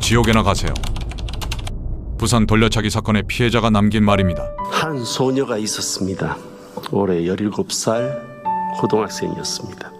지옥에나 가세요. 부산 돌려차기 사건의 피해자가 남긴 말입니다. 한 소녀가 있었습니다. 올해 17살 고등학생이었습니다.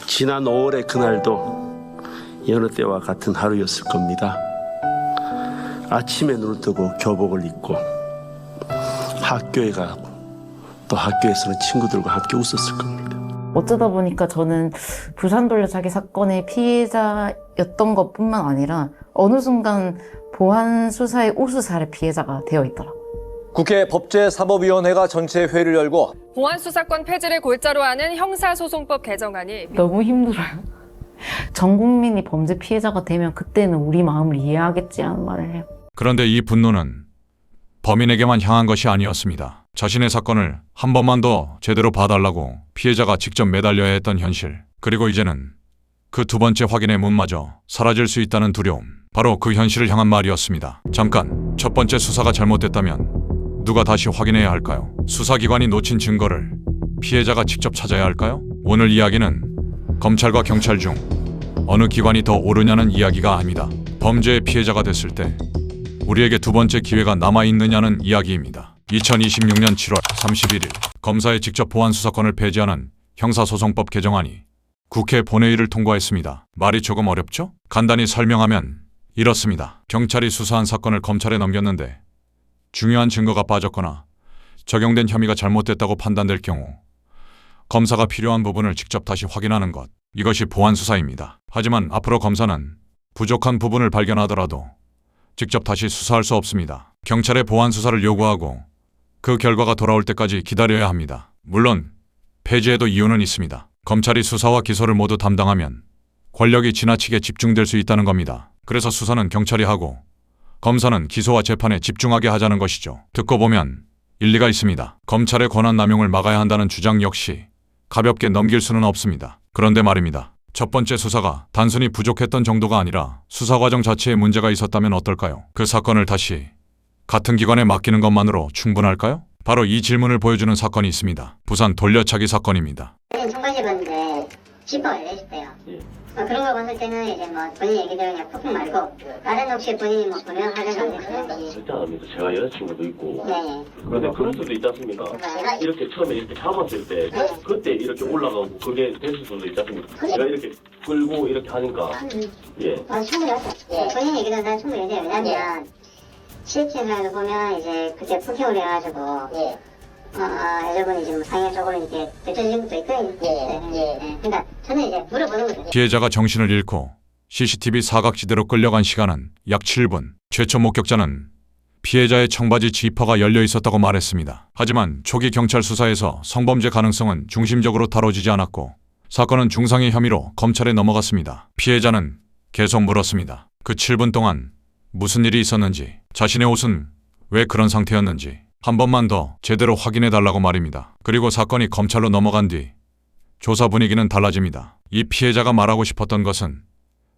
지난 5월의 그날도 여느 때와 같은 하루였을 겁니다. 아침에 눈을 뜨고 교복을 입고 학교에 가고 또 학교에서는 친구들과 함께 웃었을 겁니다. 어쩌다 보니까 저는 부산 돌려차기 사건의 피해자였던 것뿐만 아니라 어느 순간 보안 수사의 우수사의 피해자가 되어 있더라고요. 국회 법제사법위원회가 전체 회의를 열고 보안 수사권 폐지를 골자로 하는 형사소송법 개정안이 너무 힘들어요. 전 국민이 범죄 피해자가 되면 그때는 우리 마음을 이해하겠지 하는 말을 해요. 그런데 이 분노는 범인에게만 향한 것이 아니었습니다. 자신의 사건을 한 번만 더 제대로 봐달라고 피해자가 직접 매달려야 했던 현실, 그리고 이제는 그 두 번째 확인의 문마저 사라질 수 있다는 두려움, 바로 그 현실을 향한 말이었습니다. 잠깐, 첫 번째 수사가 잘못됐다면 누가 다시 확인해야 할까요? 수사기관이 놓친 증거를 피해자가 직접 찾아야 할까요? 오늘 이야기는 검찰과 경찰 중 어느 기관이 더 옳으냐는 이야기가 아닙니다. 범죄의 피해자가 됐을 때 우리에게 두 번째 기회가 남아있느냐는 이야기입니다. 2026년 7월 31일 검사의 직접 보안 수사권을 폐지하는 형사소송법 개정안이 국회 본회의를 통과했습니다. 말이 조금 어렵죠? 간단히 설명하면 이렇습니다. 경찰이 수사한 사건을 검찰에 넘겼는데 중요한 증거가 빠졌거나 적용된 혐의가 잘못됐다고 판단될 경우 검사가 필요한 부분을 직접 다시 확인하는 것, 이것이 보안 수사입니다. 하지만 앞으로 검사는 부족한 부분을 발견하더라도 직접 다시 수사할 수 없습니다. 경찰의 보안 수사를 요구하고 그 결과가 돌아올 때까지 기다려야 합니다. 물론 폐지에도 이유는 있습니다. 검찰이 수사와 기소를 모두 담당하면 권력이 지나치게 집중될 수 있다는 겁니다. 그래서 수사는 경찰이 하고 검사는 기소와 재판에 집중하게 하자는 것이죠. 듣고 보면 일리가 있습니다. 검찰의 권한 남용을 막아야 한다는 주장 역시 가볍게 넘길 수는 없습니다. 그런데 말입니다. 첫 번째 수사가 단순히 부족했던 정도가 아니라 수사 과정 자체에 문제가 있었다면 어떨까요? 그 사건을 다시 같은 기관에 맡기는 것만으로 충분할까요? 바로 이 질문을 보여주는 사건이 있습니다. 부산 돌려차기 사건입니다. 청바지봤는데 지퍼가 열려있대요. 그런 걸 봤을 때는 이제 뭐 본인 얘기대로 그냥 폭풍 말고 다른 혹시 본인이 뭐 보면 하는 안 되시는지. 절대 안 합니다. 제가 여자친구도 있고. 네. 그런데 그럴 수도 있지 않습니까? 이렇게 처음에 이렇게 잡았을 때 그때 이렇게 올라가고 그게 됐을 수도 있지 않습니까? 제가 이렇게 끌고 이렇게 하니까 예. 충분히 본인 얘기대로 난 충분히 해요. 왜냐면 실제로 보면 이제 그때 폭행을 해가지고 여자분이 지금 상해적으로 이렇게 되쳐진 것도 있거든요. 그러니까 저는 이제 물어보는 거죠. 피해자가 정신을 잃고 CCTV 사각지대로 끌려간 시간은 약 7분. 최초 목격자는 피해자의 청바지 지퍼가 열려 있었다고 말했습니다. 하지만 초기 경찰 수사에서 성범죄 가능성은 중심적으로 다뤄지지 않았고 사건은 중상해 혐의로 검찰에 넘어갔습니다. 피해자는 계속 물었습니다. 그 7분 동안 무슨 일이 있었는지, 자신의 옷은 왜 그런 상태였는지 한 번만 더 제대로 확인해 달라고 말입니다. 그리고 사건이 검찰로 넘어간 뒤 조사 분위기는 달라집니다. 이 피해자가 말하고 싶었던 것은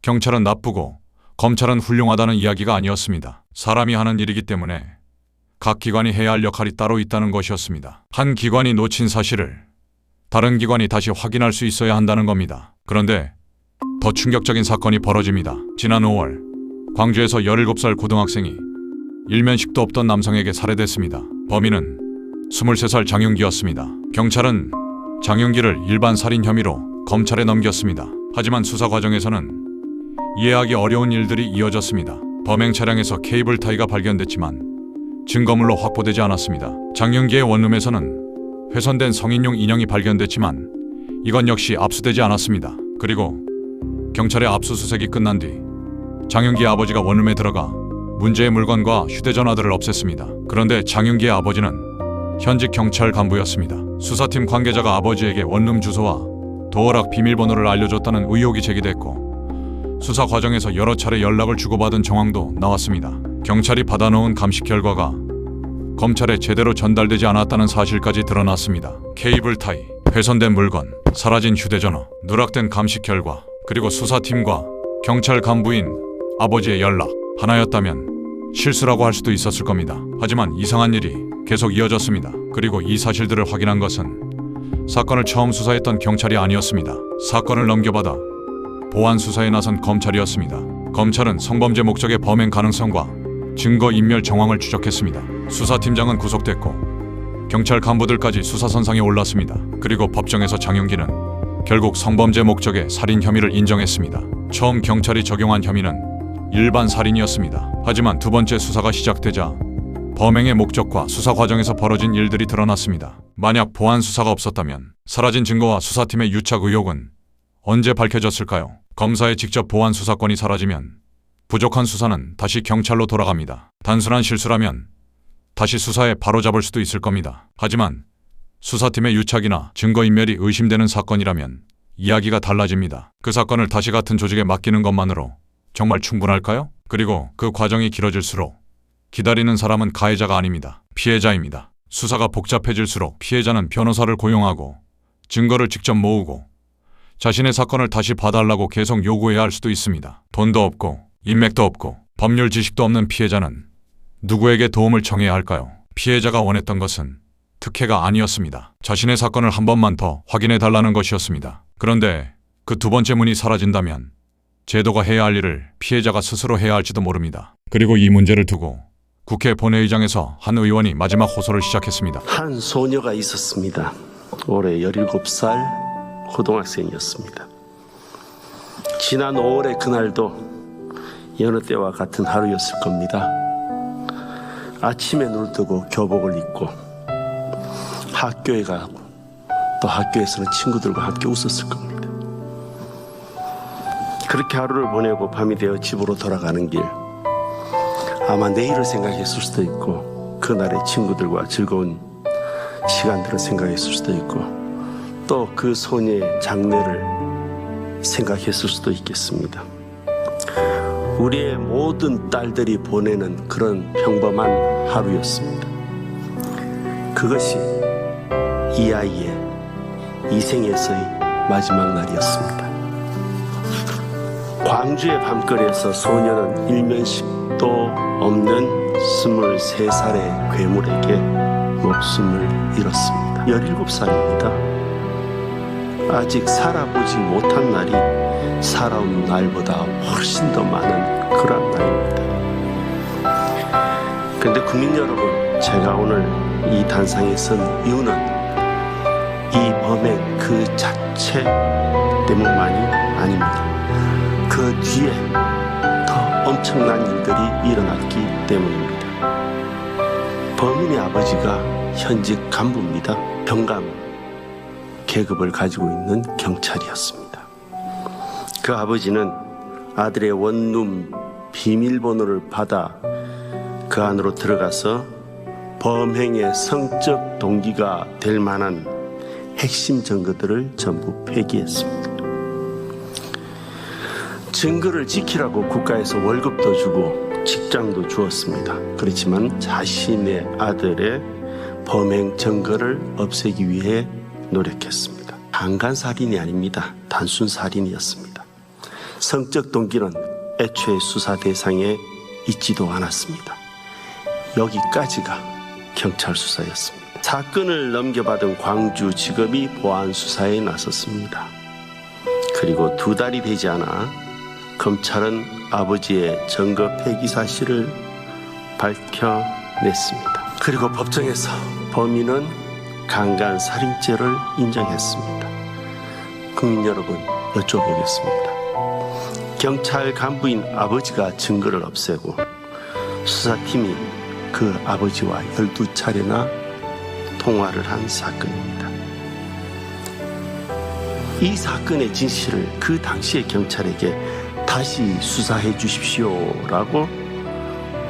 경찰은 나쁘고 검찰은 훌륭하다는 이야기가 아니었습니다. 사람이 하는 일이기 때문에 각 기관이 해야 할 역할이 따로 있다는 것이었습니다. 한 기관이 놓친 사실을 다른 기관이 다시 확인할 수 있어야 한다는 겁니다. 그런데 더 충격적인 사건이 벌어집니다. 지난 5월 광주에서 17살 고등학생이 일면식도 없던 남성에게 살해됐습니다. 범인은 23살 장윤기였습니다. 경찰은 장윤기를 일반 살인 혐의로 검찰에 넘겼습니다. 하지만 수사 과정에서는 이해하기 어려운 일들이 이어졌습니다. 범행 차량에서 케이블 타이가 발견됐지만 증거물로 확보되지 않았습니다. 장윤기의 원룸에서는 훼손된 성인용 인형이 발견됐지만 이건 역시 압수되지 않았습니다. 그리고 경찰의 압수수색이 끝난 뒤 장윤기의 아버지가 원룸에 들어가 문제의 물건과 휴대전화들을 없앴습니다. 그런데 장윤기의 아버지는 현직 경찰 간부였습니다. 수사팀 관계자가 아버지에게 원룸 주소와 도어락 비밀번호를 알려줬다는 의혹이 제기됐고 수사 과정에서 여러 차례 연락을 주고받은 정황도 나왔습니다. 경찰이 받아놓은 감식 결과가 검찰에 제대로 전달되지 않았다는 사실까지 드러났습니다. 케이블 타이, 훼손된 물건, 사라진 휴대전화, 누락된 감식 결과, 그리고 수사팀과 경찰 간부인 아버지의 연락 하나였다면 실수라고 할 수도 있었을 겁니다. 하지만 이상한 일이 계속 이어졌습니다. 그리고 이 사실들을 확인한 것은 사건을 처음 수사했던 경찰이 아니었습니다. 사건을 넘겨받아 보안 수사에 나선 검찰이었습니다. 검찰은 성범죄 목적의 범행 가능성과 증거 인멸 정황을 추적했습니다. 수사팀장은 구속됐고 경찰 간부들까지 수사선상에 올랐습니다. 그리고 법정에서 장윤기는 결국 성범죄 목적의 살인 혐의를 인정했습니다. 처음 경찰이 적용한 혐의는 일반 살인이었습니다. 하지만 두 번째 수사가 시작되자 범행의 목적과 수사 과정에서 벌어진 일들이 드러났습니다. 만약 보안 수사가 없었다면 사라진 증거와 수사팀의 유착 의혹은 언제 밝혀졌을까요? 검사의 직접 보안 수사권이 사라지면 부족한 수사는 다시 경찰로 돌아갑니다. 단순한 실수라면 다시 수사에 바로잡을 수도 있을 겁니다. 하지만 수사팀의 유착이나 증거인멸이 의심되는 사건이라면 이야기가 달라집니다. 그 사건을 다시 같은 조직에 맡기는 것만으로 정말 충분할까요? 그리고 그 과정이 길어질수록 기다리는 사람은 가해자가 아닙니다. 피해자입니다. 수사가 복잡해질수록 피해자는 변호사를 고용하고 증거를 직접 모으고 자신의 사건을 다시 봐달라고 계속 요구해야 할 수도 있습니다. 돈도 없고 인맥도 없고 법률 지식도 없는 피해자는 누구에게 도움을 청해야 할까요? 피해자가 원했던 것은 특혜가 아니었습니다. 자신의 사건을 한 번만 더 확인해 달라는 것이었습니다. 그런데 그 두 번째 문이 사라진다면 제도가 해야 할 일을 피해자가 스스로 해야 할지도 모릅니다. 그리고 이 문제를 두고 국회 본회의장에서 한 의원이 마지막 호소를 시작했습니다. 한 소녀가 있었습니다. 올해 17살 고등학생이었습니다. 지난 5월의 그날도 여느 때와 같은 하루였을 겁니다. 아침에 눈을 뜨고 교복을 입고 학교에 가고 또 학교에서는 친구들과 함께 웃었을 겁니다. 그렇게 하루를 보내고 밤이 되어 집으로 돌아가는 길, 아마 내일을 생각했을 수도 있고 그날의 친구들과 즐거운 시간들을 생각했을 수도 있고 또 그 소녀의 장래를 생각했을 수도 있겠습니다. 우리의 모든 딸들이 보내는 그런 평범한 하루였습니다. 그것이 이 아이의 이 생에서의 마지막 날이었습니다. 광주의 밤거리에서 소녀는 일면식도 없는 23살의 괴물에게 목숨을 잃었습니다. 17살입니다. 아직 살아보지 못한 날이 살아온 날보다 훨씬 더 많은 그런 날입니다. 그런데 국민 여러분, 제가 오늘 이 단상에 선 이유는 이 범행 그 자체 때문만이 아닙니다. 그 뒤에 더 엄청난 일들이 일어났기 때문입니다. 범인의 아버지가 현직 간부입니다. 병감 계급을 가지고 있는 경찰이었습니다. 그 아버지는 아들의 원룸 비밀번호를 받아 그 안으로 들어가서 범행의 성적 동기가 될 만한 핵심 증거들을 전부 폐기했습니다. 증거를 지키라고 국가에서 월급도 주고 직장도 주었습니다. 그렇지만 자신의 아들의 범행 증거를 없애기 위해 노력했습니다. 강간살인이 아닙니다. 단순 살인이었습니다. 성적 동기는 애초에 수사 대상에 있지도 않았습니다. 여기까지가 경찰 수사였습니다. 사건을 넘겨받은 광주지검이 보안 수사에 나섰습니다. 그리고 2달이 되지 않아 검찰은 아버지의 증거 폐기 사실을 밝혀냈습니다. 그리고 법정에서 범인은 강간살인죄를 인정했습니다. 국민 여러분, 여쭤보겠습니다. 경찰 간부인 아버지가 증거를 없애고 수사팀이 그 아버지와 12차례나 통화를 한 사건입니다. 이 사건의 진실을 그 당시의 경찰에게 다시 수사해 주십시오라고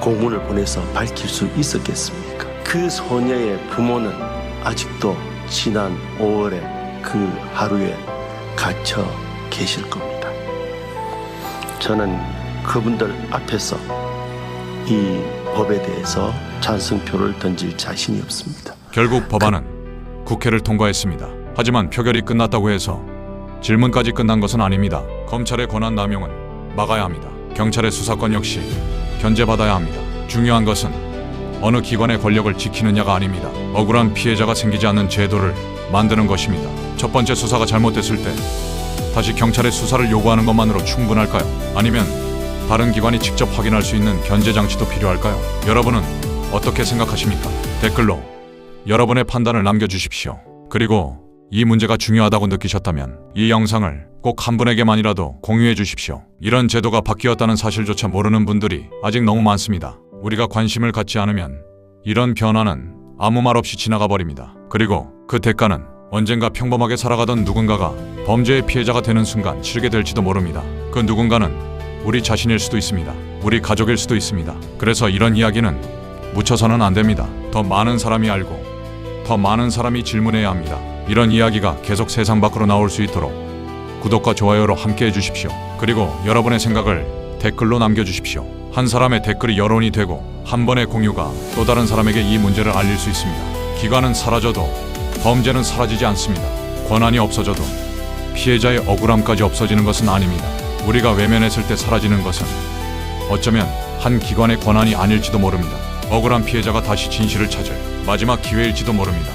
공문을 보내서 밝힐 수 있었겠습니까? 그 소녀의 부모는 아직도 지난 5월의 그 하루에 갇혀 계실 겁니다. 저는 그분들 앞에서 이 법에 대해서 찬성표를 던질 자신이 없습니다. 결국 법안은 국회를 통과했습니다. 하지만 표결이 끝났다고 해서 질문까지 끝난 것은 아닙니다. 검찰의 권한 남용은 막아야 합니다. 경찰의 수사권 역시 견제받아야 합니다. 중요한 것은 어느 기관의 권력을 지키느냐가 아닙니다. 억울한 피해자가 생기지 않는 제도를 만드는 것입니다. 첫 번째 수사가 잘못됐을 때 다시 경찰의 수사를 요구하는 것만으로 충분할까요? 아니면 다른 기관이 직접 확인할 수 있는 견제 장치도 필요할까요? 여러분은 어떻게 생각하십니까? 댓글로 여러분의 판단을 남겨주십시오. 그리고 이 문제가 중요하다고 느끼셨다면 이 영상을 꼭 한 분에게만이라도 공유해 주십시오. 이런 제도가 바뀌었다는 사실조차 모르는 분들이 아직 너무 많습니다. 우리가 관심을 갖지 않으면 이런 변화는 아무 말 없이 지나가 버립니다. 그리고 그 대가는 언젠가 평범하게 살아가던 누군가가 범죄의 피해자가 되는 순간 치르게 될지도 모릅니다. 그 누군가는 우리 자신일 수도 있습니다. 우리 가족일 수도 있습니다. 그래서 이런 이야기는 묻혀서는 안 됩니다. 더 많은 사람이 알고 더 많은 사람이 질문해야 합니다. 이런 이야기가 계속 세상 밖으로 나올 수 있도록 구독과 좋아요로 함께 해주십시오. 그리고 여러분의 생각을 댓글로 남겨주십시오. 한 사람의 댓글이 여론이 되고 한 번의 공유가 또 다른 사람에게 이 문제를 알릴 수 있습니다. 기관은 사라져도 범죄는 사라지지 않습니다. 권한이 없어져도 피해자의 억울함까지 없어지는 것은 아닙니다. 우리가 외면했을 때 사라지는 것은 어쩌면 한 기관의 권한이 아닐지도 모릅니다. 억울한 피해자가 다시 진실을 찾을 마지막 기회일지도 모릅니다.